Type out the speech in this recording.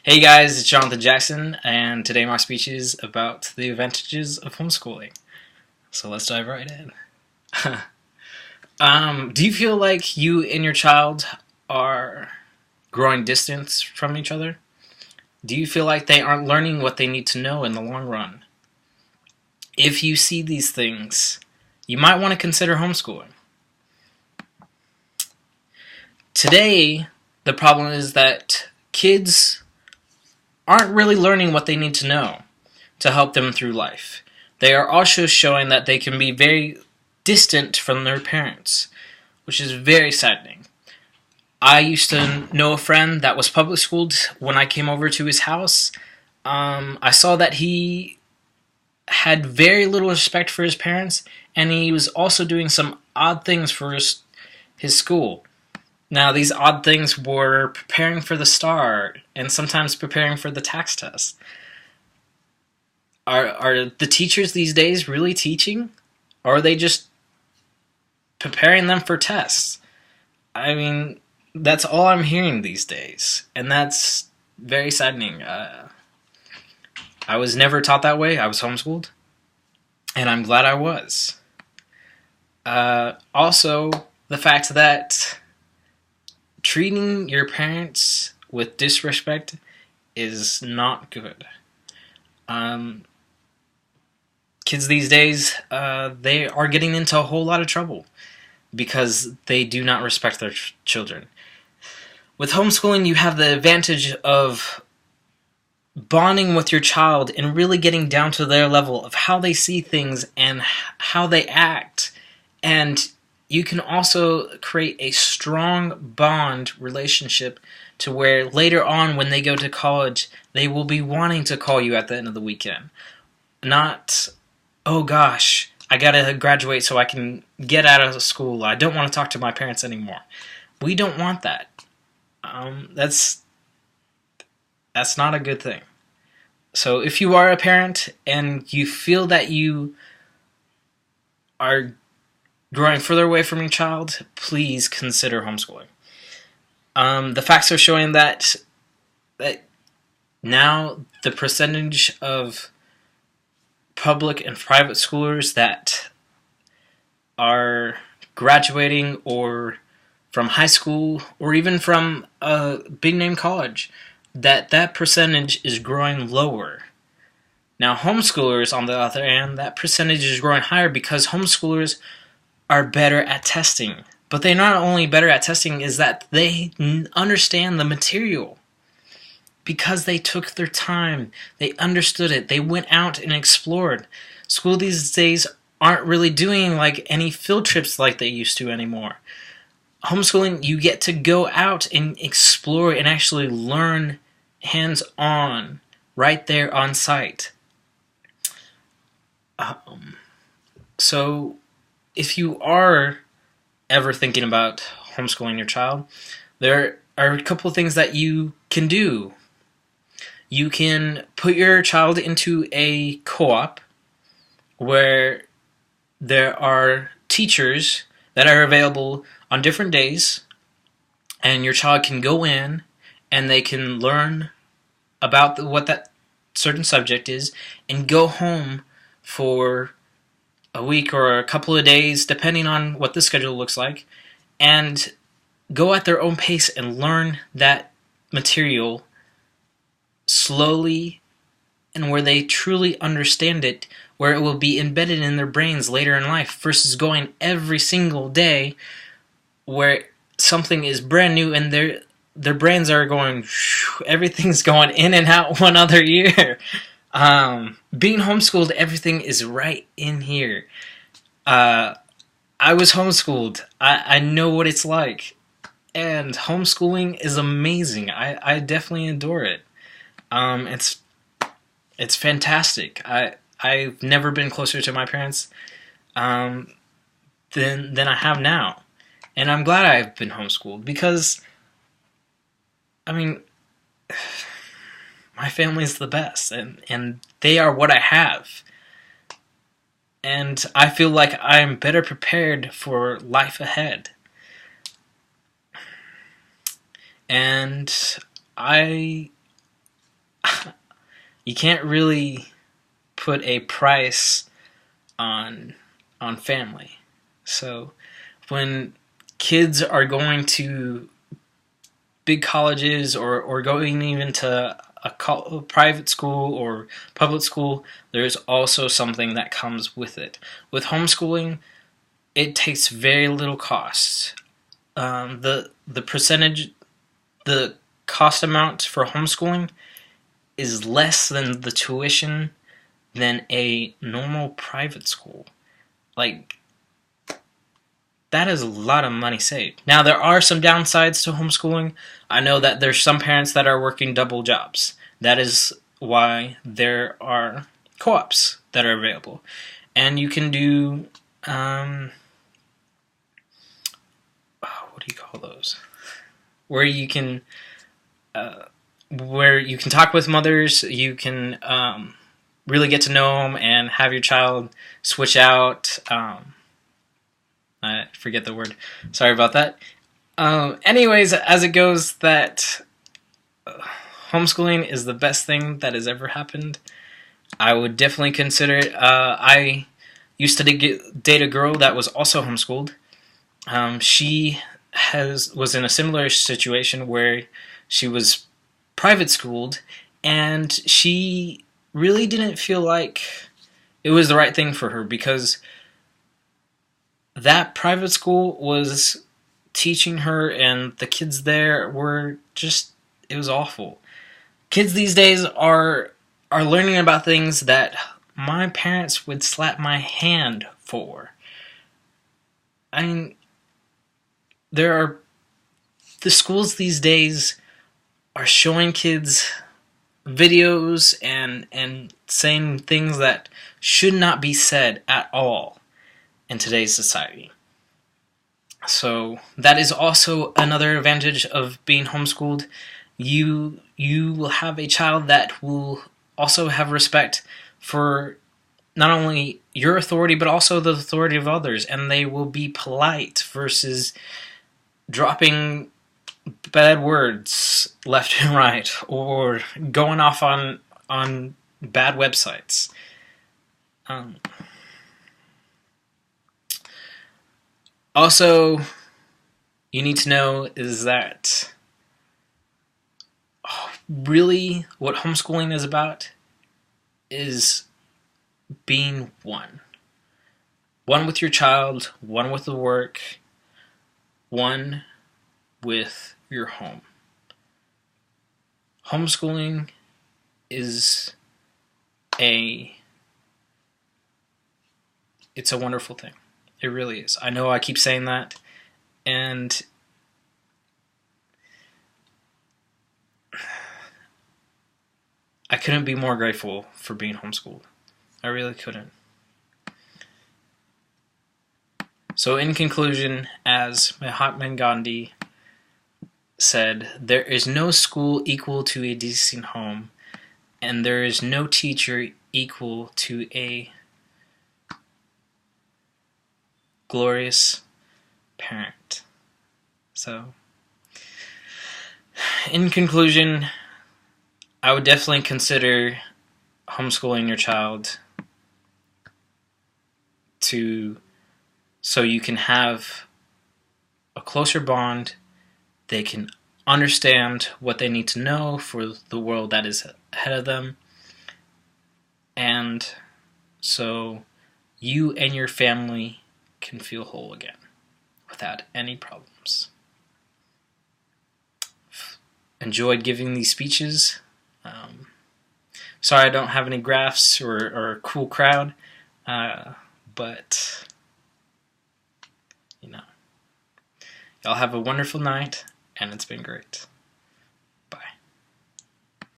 Hey guys, it's Jonathan Jackson, and today my speech is about the advantages of homeschooling. So let's dive right in. Do you feel like you and your child are growing distance from each other? Do you feel like they aren't learning what they need to know in the long run? If you see these things, you might want to consider homeschooling. Today, the problem is that kids aren't really learning what they need to know to help them through life. They are also showing that they can be very distant from their parents, which is very saddening. I used to know a friend that was public schooled. When I came over to his house, I saw that he had very little respect for his parents, and he was also doing some odd things for his school. Now, these odd things were preparing for the STAR and sometimes preparing for the tax test. Are the teachers these days really teaching? Or are they just preparing them for tests? I mean, that's all I'm hearing these days. And that's very saddening. I was never taught that way. I was homeschooled. And I'm glad I was. Also, the fact that treating your parents with disrespect is not good. Kids these days, they are getting into a whole lot of trouble because they do not respect their children. With homeschooling, you have the advantage of bonding with your child and really getting down to their level of how they see things and how they act. And you can also create a strong bond relationship to where later on when they go to college, they will be wanting to call you at the end of the weekend. Not, oh gosh, I gotta graduate so I can get out of school. I don't want to talk to my parents anymore. We don't want that. That's not a good thing. So if you are a parent and you feel that you are growing further away from your child, please consider homeschooling. The facts are showing that now the percentage of public and private schoolers that are graduating or from high school or even from a big name college, that percentage is growing lower. Now homeschoolers, on the other hand, that percentage is growing higher because homeschoolers are better at testing. But they're not only better at testing, is that they understand the material. Because they took their time, they understood it, they went out and explored. School these days aren't really doing like any field trips like they used to anymore. Homeschooling, you get to go out and explore and actually learn hands-on, right there on site. So if you are ever thinking about homeschooling your child, there are a couple of things that you can do. You can put your child into a co-op where there are teachers that are available on different days, and your child can go in and they can learn about what that certain subject is and go home for a week or a couple of days, depending on what the schedule looks like, and go at their own pace and learn that material slowly and where they truly understand it, where it will be embedded in their brains later in life versus going every single day where something is brand new and their brains are going, everything's going in and out one other year. Being homeschooled, everything is right in here. I was homeschooled. I know what it's like. And homeschooling is amazing. I definitely adore it. It's fantastic. I've never been closer to my parents than I have now. And I'm glad I've been homeschooled because, I mean, my family's the best, and they are what I have. And I feel like I'm better prepared for life ahead. And I you can't really put a price on family. So when kids are going to big colleges or going even to a private school or public school, there's also something that comes with it. With homeschooling, it takes very little cost. The percentage, the cost amount for homeschooling is less than the tuition than a normal private school. Like, that is a lot of money saved. Now, there are some downsides to homeschooling. I know that there's some parents that are working double jobs. That is why there are co-ops that are available. And you can do, what do you call those? Where you can talk with mothers, you can really get to know them and have your child switch out. I forget the word. Sorry about that. Anyways, as it goes, that homeschooling is the best thing that has ever happened. I would definitely consider it. I used to date a girl that was also homeschooled. She was in a similar situation where she was private schooled, and she really didn't feel like it was the right thing for her, because that private school was teaching her, and the kids there were just, it was awful. Kids these days are learning about things that my parents would slap my hand for. I mean, the schools these days are showing kids videos and saying things that should not be said at all in today's society. So that is also another advantage of being homeschooled. You will have a child that will also have respect for not only your authority but also the authority of others, and they will be polite versus dropping bad words left and right or going off on bad websites. Also, you need to know is that really what homeschooling is about is being one. One with your child, one with the work, one with your home. Homeschooling is it's a wonderful thing. It really is. I know I keep saying that, and I couldn't be more grateful for being homeschooled. I really couldn't. So in conclusion, as Mahatma Gandhi said, there is no school equal to a decent home, and there is no teacher equal to a glorious parent. So, in conclusion, I would definitely consider homeschooling your child so you can have a closer bond. They can understand what they need to know for the world that is ahead of them, and so you and your family can feel whole again without any problems. Enjoyed giving these speeches. Sorry I don't have any graphs or a cool crowd, but y'all have a wonderful night, and it's been great.